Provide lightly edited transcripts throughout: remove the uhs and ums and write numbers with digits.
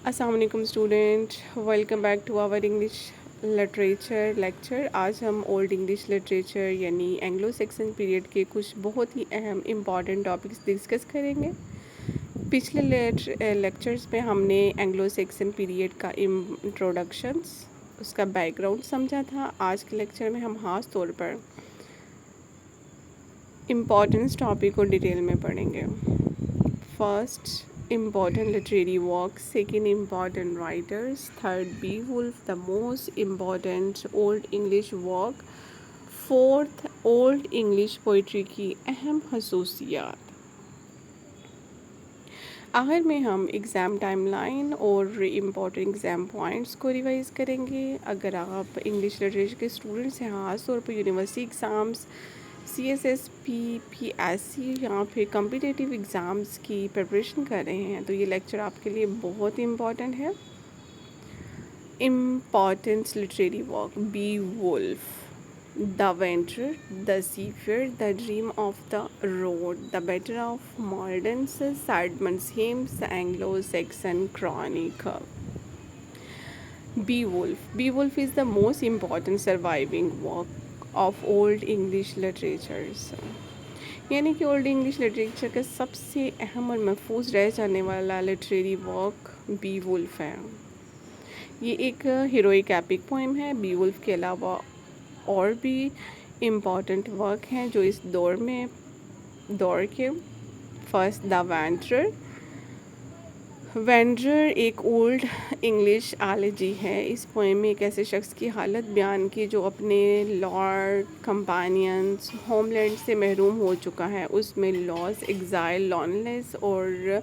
अस्सलाम वालेकुम student, welcome back to our English literature lecture. आज हम ओल्ड इंग्लिश लिटरेचर यानी एंग्लो सेक्सन पीरियड के कुछ बहुत ही अहम इम्पॉर्टेंट टॉपिक्स डिस्कस करेंगे। पिछले लेक्चर्स में हमने एंग्लो सेक्सन पीरियड का इंट्रोडक्शंस, उसका बैकग्राउंड समझा था। आज के लेक्चर में हम खास तौर पर इम्पॉर्टेंस टॉपिक को डिटेल में पढ़ेंगे। First, important literary works. Second, important writers. Third, Beowulf, the most important Old English work. Fourth, Old English poetry की अहम खसूसियात। आखिर में हम एग्ज़ाम टाइमलाइन और इम्पोर्टेंट एग्ज़ाम पॉइंट्स को रिवाइज करेंगे। अगर आप इंग्लिश लिटरेचर के स्टूडेंट्स हैं, खास तौर पर यूनिवर्सिटी एग्ज़ाम्स, CSSP, PSC या फिर कम्पिटिटिव एग्ज़ाम्स की प्रिपरेशन कर रहे हैं, तो ये लेक्चर आपके लिए बहुत इम्पॉर्टेंट है। Important literary work: Beowulf, the venture, the seafarer, the dream of the road, the battle of मॉडर्न्स, Caedmon's hymns, the Anglo Saxon chronicle. Beowulf. Beowulf is the most important surviving work of Old English literatures. यानी कि old English literature का सबसे अहम और महफूज रह जाने वाला लिटरेरी वर्क बी वुल्फ है। ये एक हीरोइक एपिक पोइम है। बी वुल्फ के अलावा और भी इम्पॉर्टेंट वर्क हैं जो इस दौर के। First, the venture. वेंडर एक ओल्ड इंग्लिश एलिजी है। इस पोएम में एक ऐसे शख्स की हालत बयान की जो अपने लॉर्ड, कंपेनियंस, होमलैंड से महरूम हो चुका है। उसमें लॉस, एग्जाइल, लॉनलेस और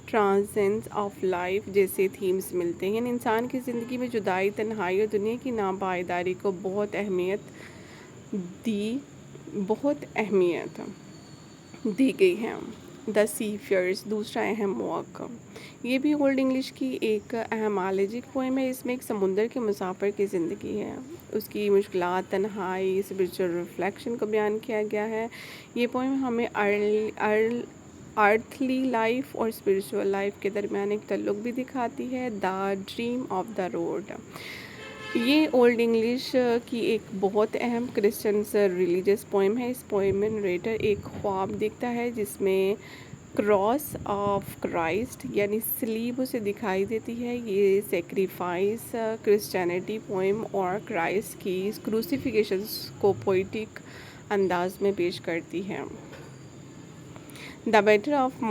ट्रांसेंस ऑफ लाइफ जैसे थीम्स मिलते हैं। यानी इंसान की ज़िंदगी में जुदाई, तन्हाई और दुनिया की नापायदारी को बहुत अहमियत दी गई है। द सीफियर्स दूसरा अहम वर्क, ये भी ओल्ड इंग्लिश की एक अहम आलेजिक पोएम है। इसमें एक समुंदर के मुसाफिर की ज़िंदगी है, उसकी मुश्किलात, तन्हाई, स्पिरिचुअल रिफ्लेक्शन को बयान किया गया है। ये पोएम हमें अर्थली लाइफ और स्पिरिचुअल लाइफ के दरमियान एक तल्लुक भी दिखाती है। The dream of the road, ये ओल्ड इंग्लिश की एक बहुत अहम क्रिश्चियन रिलीजियस पोएम है। इस पोएम में नरेटर एक ख्वाब देखता है जिसमें क्रॉस ऑफ क्राइस्ट यानी सलीब उसे दिखाई देती है। ये सेक्रीफाइस क्रिश्चियनिटी पोएम और क्राइस्ट की क्रूसिफिकेशन को पोइटिक अंदाज में पेश करती है। द बेटर ऑफ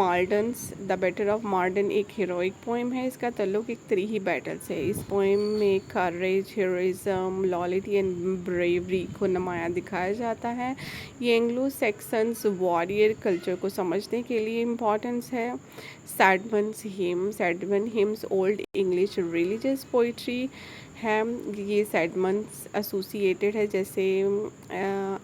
मार्डन एक हीरोइक पोएम है। इसका तल्लुक एक त्रीही बैटल से है। इस पोएम में करेज, हीरोइज्म, लॉयल्टी एंड ब्रेवरी को नुमाया दिखाया जाता है। ये एंग्लो सेक्सन्स वॉरियर कल्चर को समझने के लिए इम्पॉर्टेंस है। Caedmon hymns old English religious poetry है। ये सैडमंस एसोसिएटेड है जैसे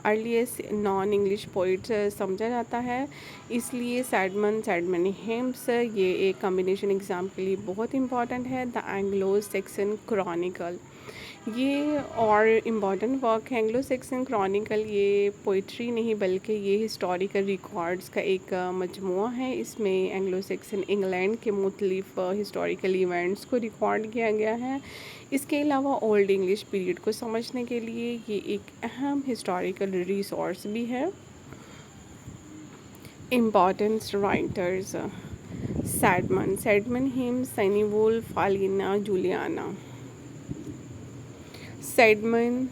अर्लीस्ट नॉन इंग्लिश पोइट्स समझा जाता है, इसलिए सैडमन हिम्स ये एक कॉम्बिनेशन एग्ज़ाम के लिए बहुत इम्पॉर्टेंट है। द एंग्लो सेक्सन क्रॉनिकल, ये और इम्पॉर्टेंट वर्क है। एंग्लो सेक्सन क्रॉनिकल ये पोइट्री नहीं बल्कि ये हिस्टोरिकल रिकॉर्ड्स का एक मजमूआ है। इसमें एंग्लो सेक्सन इंग्लैंड के मुख्तलिफ हिस्टोरिकल इवेंट्स को रिकॉर्ड किया गया है। इसके अलावा ओल्ड इंग्लिश पीरियड को समझने के लिए ये एक अहम हिस्टोरिकल रिसोर्स भी है। Importance writers: Caedmon hymns, Cynewulf, फालिना, जूलियाना। सैडमन,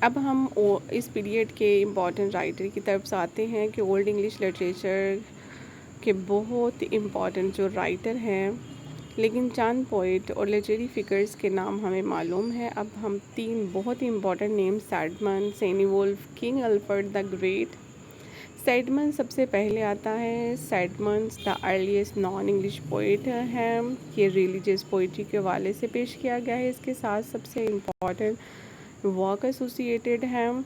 अब हम इस पीरियड के इम्पॉर्टेंट राइटर की तरफ से आते हैं कि ओल्ड इंग्लिश लिटरेचर के बहुत इम्पॉर्टेंट जो राइटर हैं, लेकिन चंद पोइट और लिटरेरी फिगर्स के नाम हमें मालूम है। अब हम तीन बहुत ही important name, Caedmon, Cynewulf, King Alfred the Great. Caedmon सबसे पहले आता है। Caedmon the earliest non English poet है। ये रिलीजियस पोइट्री के हवाले से पेश किया गया है। इसके साथ सबसे इम्पॉर्टेंट वर्क एसोसिएटेड है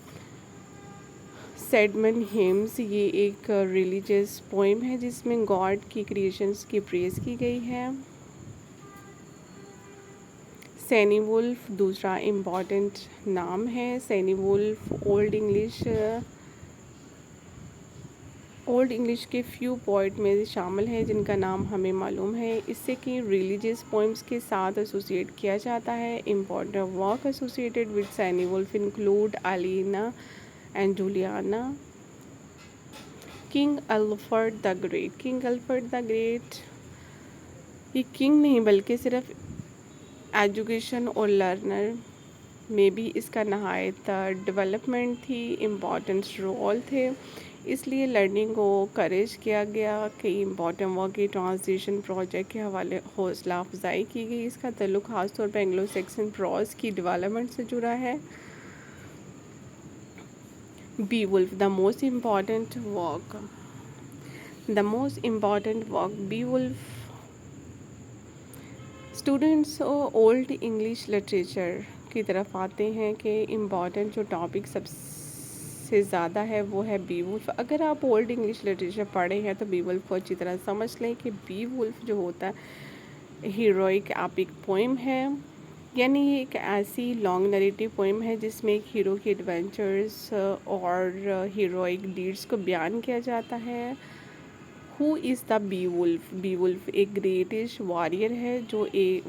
सैडमन हिम्स, ये एक रिलीजियस पोइम है जिसमें गॉड की क्रिएशंस की प्रेज़ की गई है। सैनी वुल्फ दूसरा इम्पॉर्टेंट नाम है। सैनी वुल्फ ओल्ड इंग्लिश के फ्यू पोइट में शामिल है जिनका नाम हमें मालूम है। इससे कि रिलीजियस पोइम्स के साथ एसोसिएट किया जाता है। Important work associated with Cynewulf include Elene and Juliana, King Alfred the Great. King Alfred the Great ये किंग नहीं बल्कि सिर्फ एजुकेशन और लर्नर में भी इसका नहायत डेवलपमेंट थी, इम्पॉर्टेंट रोल थे, इसलिए लर्निंग को करेज किया गया। कई इम्पॉर्टेंट वर्क के ट्रांसलेशन प्रोजेक्ट के हवाले हौसला अफजाई की गई। इसका ताल्लुक खासतौर पर एंग्लो सेक्सन प्रॉज की डेवलपमेंट से जुड़ा है। Beowulf the most important work Beowulf. Students old English literature की तरफ आते हैं कि इम्पॉर्टेंट जो टॉपिक सबसे ज़्यादा है वो है बीवुल्फ। अगर आप ओल्ड इंग्लिश लिटरेचर पढ़े हैं तो बीवुल्फ को अच्छी तरह समझ लें कि बीवुल्फ जो होता है हीरोइक एपिक पोइम है, यानी ये एक ऐसी लॉन्ग नरेटिव पोइम है जिसमें एक हीरो के एडवेंचर्स और हीरोइक डीड्स को बयान किया जाता है। Who is the Beowulf? Beowulf एक ग्रेटिश वॉरियर है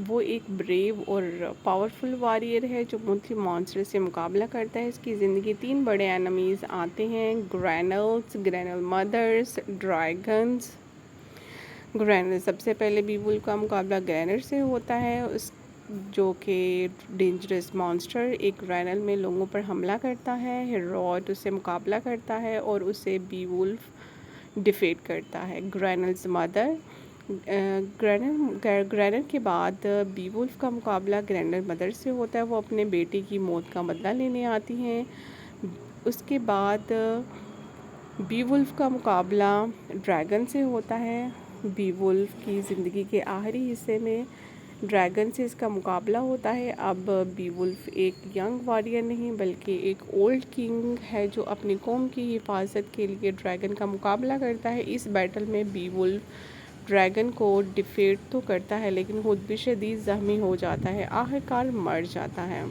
वो एक ब्रेव और पावरफुल वॉरियर है जो मुख्तलिफ मॉन्स्टर से मुकाबला करता है। इसकी ज़िंदगी 3 बड़े एनिमीज़ आते हैं, ग्रैनल्स, ग्रैनल मदर्स, ड्रैगन्स। ग्रैनल सबसे पहले बीवुल्फ का मुकाबला ग्रैनर से होता है, उस जो कि डेंजरस मॉन्स्टर एक ग्रैनल में लोगों पर हमला करता है। हेरोड उससे मुकाबला करता है और उसे बीवुल्फ डिफीट करता है। ग्रैनल्स मदर ग्रैनर के बाद बीवुल्फ का मुकाबला ग्रैनर मदर से होता है, वो अपने बेटे की मौत का बदला लेने आती हैं। उसके बाद बीवुल्फ का मुकाबला ड्रैगन से होता है। बीवुल्फ की ज़िंदगी के आखिरी हिस्से में ड्रैगन से इसका मुकाबला होता है। अब बीवुल्फ एक यंग वॉरियर नहीं बल्कि एक ओल्ड किंग है जो अपनी कौम की हिफाजत के लिए ड्रैगन का मुकाबला करता है। इस बैटल में बीवुल्फ ड्रैगन को डिफीट तो करता है लेकिन खुद भी शदीद ज़ख्मी हो जाता है, आखिरकार मर जाता है।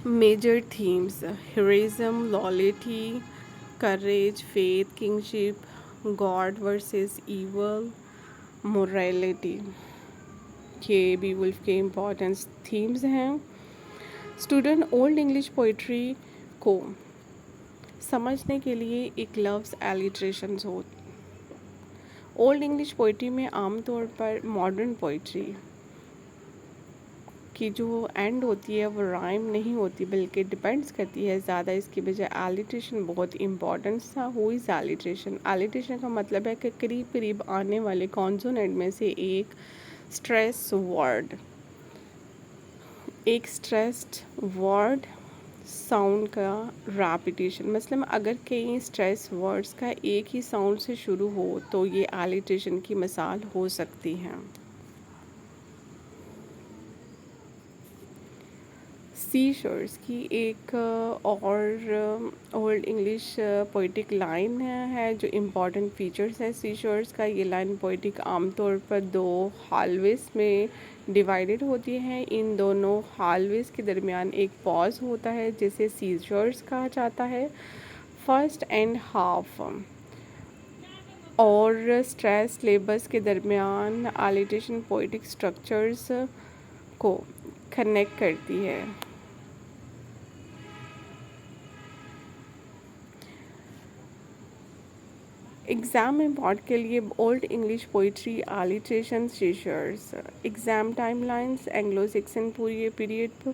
Major themes heroism, loyalty, courage, faith, kingship, God versus evil, morality के बीवुल्फ के इम्पॉर्टेंस थीम्स हैं। स्टूडेंट ओल्ड इंग्लिश पोइट्री को समझने के लिए एक लफ्ज़ एलिट्रेशंस हो। ओल्ड इंग्लिश पोइट्री में आमतौर पर मॉडर्न पोइट्री की जो एंड होती है वो राइम नहीं होती बल्कि डिपेंड्स करती है ज़्यादा इसकी बजाय एलिट्रेशन बहुत इम्पॉर्टेंट था। Who is alliteration? एलिट्रेशन का मतलब है कि करीब करीब आने वाले कॉन्सोनेंट में से एक स्ट्रेस्ड वर्ड साउंड का रैपिटेशन। मतलब अगर कई स्ट्रेस वर्ड्स का एक ही साउंड से शुरू हो तो ये एलिट्रेशन की मिसाल हो सकती है। सीशोर्स की एक और ओल्ड इंग्लिश पोइटिक लाइन है जो इम्पॉर्टेंट फीचर्स है सीशोर्स का। ये लाइन पोइटिक आमतौर पर 2 हालवेज में डिवाइडेड होती है। इन दोनों हालवेज के दरमियान एक पॉज होता है जिसे सीशोर्स कहा जाता है। फर्स्ट एंड हाफ और स्ट्रेस लेबर्स के दरमियान एलिट्रेशन पोइटिक स्ट्रक्चर्स को कनेक्ट करती है। एग्ज़ाम में पार्ट के लिए old English poetry alliteration caesuras. Exam timelines Anglo Saxon पूरे पीरियड।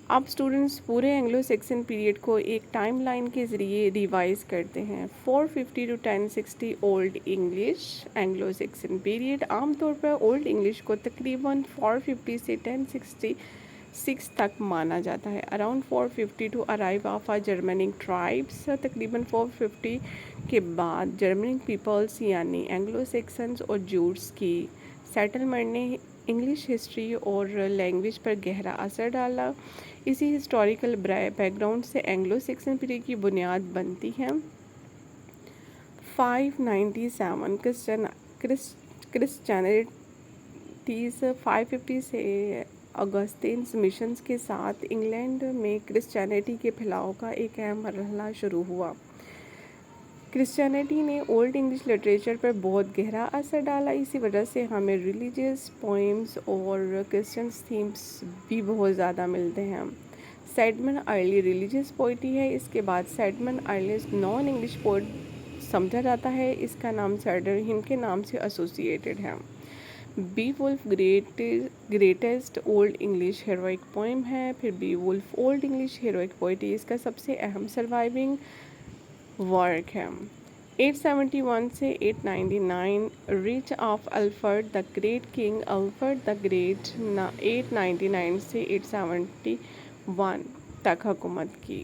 अब स्टूडेंट्स पूरे एंग्लो सेक्सन पीरियड को एक टाइमलाइन के ज़रिए रिवाइज करते हैं। 450 to 1060 old English Anglo Saxon period. आमतौर पर ओल्ड इंग्लिश को तकरीबन 450 से 1066 तक माना जाता है। Around 450 to arrive of Germanic tribes. तकरीबन 450 के बाद जर्मनिक पीपल्स यानी एंग्लो सेक्सन्स और जूट्स की सेटलमेंट ने इंग्लिश हिस्ट्री और लैंग्वेज पर गहरा असर डाला। इसी हिस्टोरिकल बैकग्राउंड से एंग्लो सेक्सन पीरियड की बुनियाद बनती है। 597 क्रिश्चियनिटीज़ 550 से अगस्तीन्स मिशंस के साथ इंग्लैंड में क्रिश्चियनिटी के फैलाव का एक अहम मरहला शुरू हुआ। क्रिश्चियनिटी ने ओल्ड इंग्लिश लिटरेचर पर बहुत गहरा असर डाला, इसी वजह से हमें रिलीजियस पोइम्स और क्रिश्चियन थीम्स भी बहुत ज़्यादा मिलते हैं। सैडमन अर्ली रिलीजियस पोइट्री है। इसके बाद सैडमन अर्लीस्ट नॉन इंग्लिश पोइट समझा जाता है। इसका नाम सैडर हिम के नाम से एसोसिएटेड है। Beowulf greatest Old English heroic poem है। फिर Beowulf Old English heroic poetry इसका सबसे अहम सर्वाइविंग वर्क है। 871 से 899 रीच of Alfred the Great King Alfred the Great 899 से 871 तक हुकूमत की।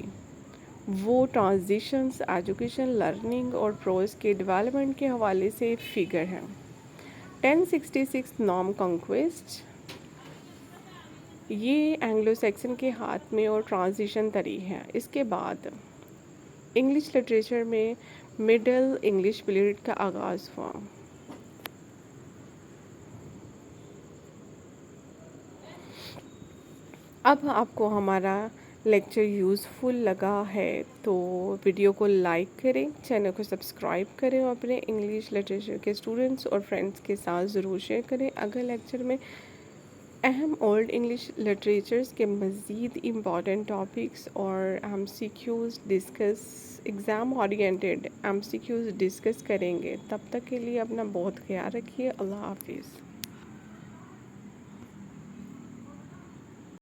वो ट्रांजिशंस एजुकेशन लर्निंग और प्रोज के डेवलपमेंट के हवाले से फिगर है। 1066 नॉर्म कॉन्क्वेस्ट, ये एंग्लो सैक्सन के हाथ में और ट्रांजिशन तरी है। इसके बाद इंग्लिश लिटरेचर में मिडल इंग्लिश पीरियड का आगाज़ हुआ। अब आपको हमारा लेक्चर यूज़फुल लगा है तो वीडियो को लाइक करें, चैनल को सब्सक्राइब करें और अपने इंग्लिश लिटरेचर के स्टूडेंट्स और फ्रेंड्स के साथ ज़रूर शेयर करें। अगले लेक्चर में अहम ओल्ड इंग्लिश लिटरेचर्स के मज़ीद इम्पॉर्टेंट टॉपिक्स और MCQs discuss exam oriented MCQs discuss करेंगे। तब तक के लिए अपना बहुत ख्याल रखिए। अल्लाह हाफिज़।